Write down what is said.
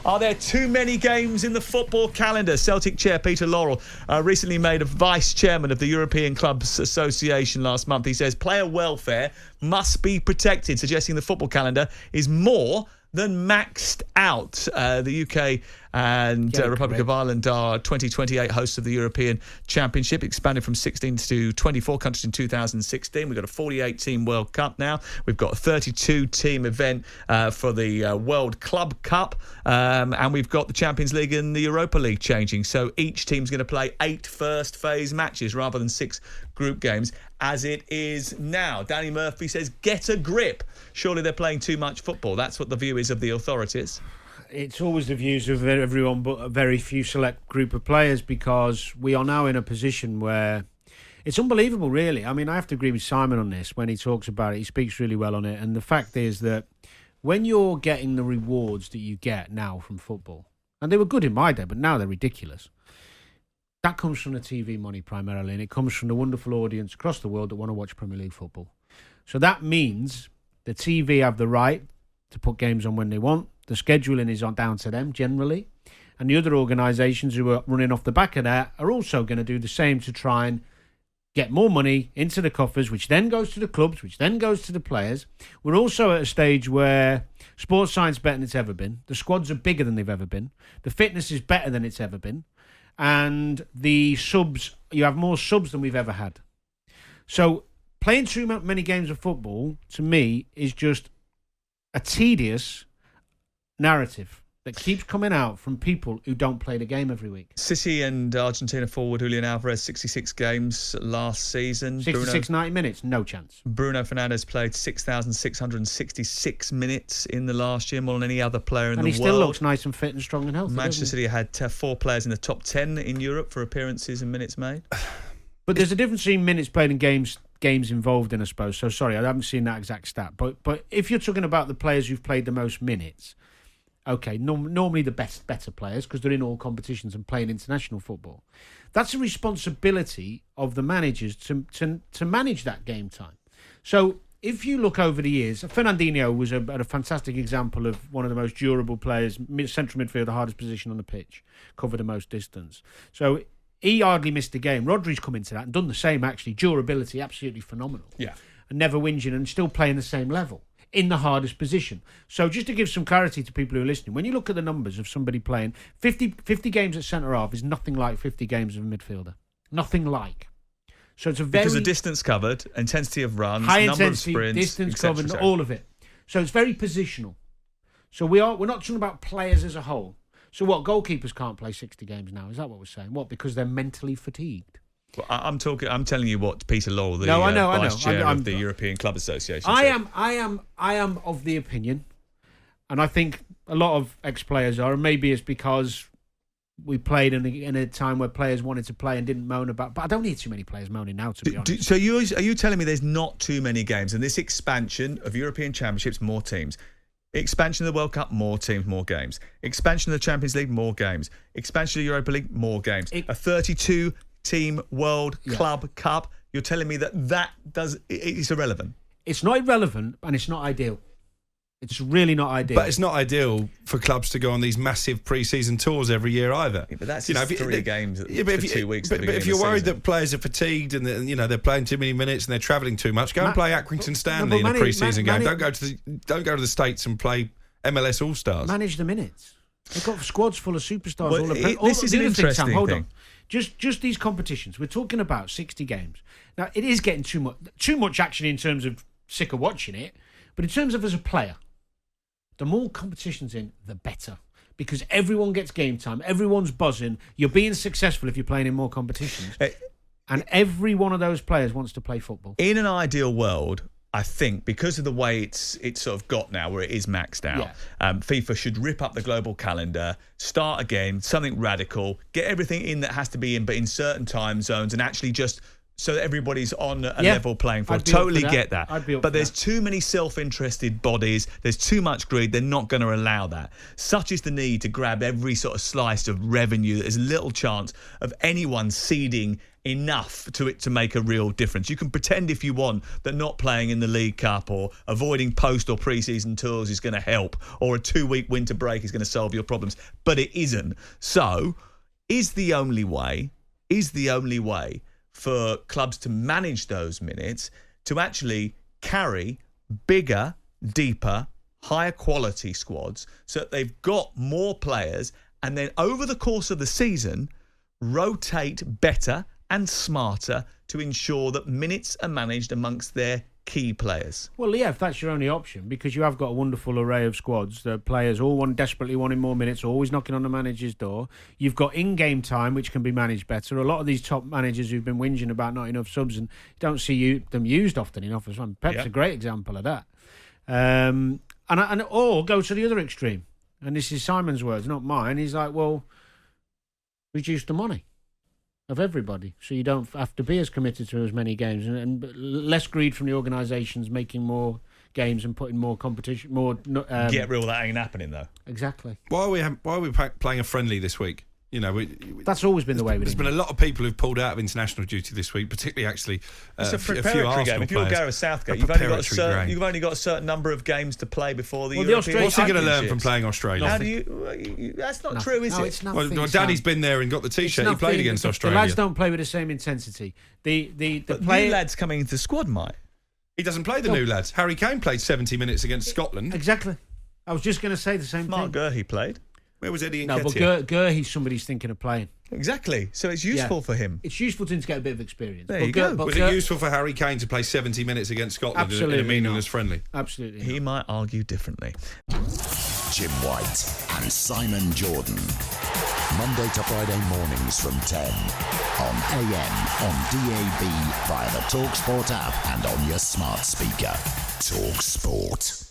Are there too many games in the football calendar? Celtic chair Peter Laurel recently made a vice chairman of the European Clubs Association last month. He says player welfare must be protected, suggesting the football calendar is more than maxed out. The UK and Republic of Ireland are 2028 hosts of the European Championship, expanded from 16 to 24 countries in 2016. We've got a 48-team World Cup now. We've got a 32-team event for the World Club Cup. And we've got the Champions League and the Europa League changing. So each team's going to play 8 first phase matches rather than 6 group games, as it is now. Danny Murphy says, get a grip. Surely they're playing too much football. That's what the view is of the authorities. It's always the views of everyone but a very few select group of players, because we are now in a position where it's unbelievable, really. I mean, I have to agree with Simon on this when he talks about it. He speaks really well on it. And the fact is that when you're getting the rewards that you get now from football, and they were good in my day, but now they're ridiculous, that comes from the TV money primarily, and it comes from the wonderful audience across the world that want to watch Premier League football. So that means the TV have the right to put games on when they want. The scheduling is down to them generally. And the other organisations who are running off the back of that are also going to do the same to try and get more money into the coffers, which then goes to the clubs, which then goes to the players. We're also at a stage where sports science is better than it's ever been. The squads are bigger than they've ever been. The fitness is better than it's ever been. And the subs, you have more subs than we've ever had. So playing too many games of football, to me, is just a tedious narrative that keeps coming out from people who don't play the game every week. City and Argentina forward Julian Alvarez, 66 games last season. 90 minutes, no chance. Bruno Fernandes played 6,666 minutes in the last year, more than any other player in the world. And he still looks nice and fit and strong and healthy. Manchester City had 4 players in the top 10 in Europe for appearances and minutes made. But there's a difference between minutes played and games involved in, I suppose. So sorry, I haven't seen that exact stat. But if you're talking about the players who've played the most minutes, okay, normally the better players, because they're in all competitions and playing international football. That's a responsibility of the managers to manage that game time. So if you look over the years, Fernandinho was a fantastic example of one of the most durable players, central midfield, the hardest position on the pitch, covered the most distance. So he hardly missed a game. Rodri's come into that and done the same, actually. Durability, absolutely phenomenal. Yeah. And never whinging and still playing the same level in the hardest position. So just to give some clarity to people who are listening, when you look at the numbers of somebody playing 50 games at centre-half is nothing like 50 games of a midfielder. Nothing like. So it's a very... Because of distance covered, intensity of runs, high number intensity, of sprints, distance covered, all of it. So it's very positional. So we're not talking about players as a whole. So what, goalkeepers can't play 60 games now? Is that what we're saying? What, because they're mentally fatigued? Well, I'm telling you what Peter Laurel, the vice chair of the European Club Association, said. I am of the opinion, and I think a lot of ex-players are, and maybe it's because we played in a time where players wanted to play and didn't moan about. But I don't need too many players moaning now, to be honest. So are you telling me there's not too many games, and this expansion of European Championships, more teams? Expansion of the World Cup, more teams, more games. Expansion of the Champions League, more games. Expansion of the Europa League, more games. A 32-team World Club Cup. You're telling me it's irrelevant? It's not irrelevant, and it's not ideal. It's really not ideal. But it's not ideal for clubs to go on these massive pre-season tours every year either. Yeah, but that's just 3 games for 2 weeks. But if you're worried that players are fatigued and they're playing too many minutes and they're travelling too much, go and play Accrington Stanley in a pre-season game. Don't go to the States and play MLS All-Stars. Manage the minutes. They've got squads full of superstars. Well, this is an interesting thing. Hold on. Just these competitions. We're talking about 60 games. Now, it is getting too much action in terms of sick of watching it, but in terms of as a player, the more competitions in, the better. Because everyone gets game time. Everyone's buzzing. You're being successful if you're playing in more competitions. And every one of those players wants to play football. In an ideal world, I think, because of the way it's sort of got now, where it is maxed out, FIFA should rip up the global calendar, start again, something radical, get everything in that has to be in, but in certain time zones, and actually just... so that everybody's on a level playing field. Totally get that. But there's too many self-interested bodies. There's too much greed. They're not going to allow that. Such is the need to grab every sort of slice of revenue. There's little chance of anyone ceding enough to it to make a real difference. You can pretend if you want that not playing in the League Cup or avoiding post or pre-season tours is going to help, or a 2-week winter break is going to solve your problems, but it isn't. So is the only way for clubs to manage those minutes to actually carry bigger, deeper, higher quality squads so that they've got more players, and then over the course of the season rotate better and smarter to ensure that minutes are managed amongst their key players. Well, yeah, if that's your only option, because you have got a wonderful array of squads, the players all desperately wanting more minutes, always knocking on the manager's door. You've got in-game time, which can be managed better. A lot of these top managers who've been whinging about not enough subs and don't see them used often enough as well. Pep's a great example of that. Or go to the other extreme. And this is Simon's words, not mine. He's like, well, reduce the money of everybody, so you don't have to be as committed to as many games, and less greed from the organisations making more games and putting more competition, more. Get real, that ain't happening though. Exactly. Why are we playing a friendly this week? You know, that's always been the way. There's been a lot of people who've pulled out of international duty this week, particularly actually it's a few preparatory game. If you're Gareth Southgate, you've only got a certain number of games to play before the European What's he going to learn from playing Australia? How do you? That's not true, is it? It's nothing. Well, Danny's been there and got the T-shirt. He played against Australia. The lads don't play with the same intensity. The new lads coming into the squad might. He doesn't play the new lads. Harry Kane played 70 minutes against Scotland. Exactly. I was just going to say the same thing. Mark Gurhey played. Where was Eddie No, Nketiah? but Gurhey's somebody's thinking of playing. Exactly. So it's useful for him. It's useful to him to get a bit of experience. There you go. Was it useful for Harry Kane to play 70 minutes against Scotland in a meaningless friendly? Absolutely. He might argue differently. Jim White and Simon Jordan. Monday to Friday mornings from 10 on AM, on DAB, via the TalkSPORT app and on your smart speaker. TalkSPORT.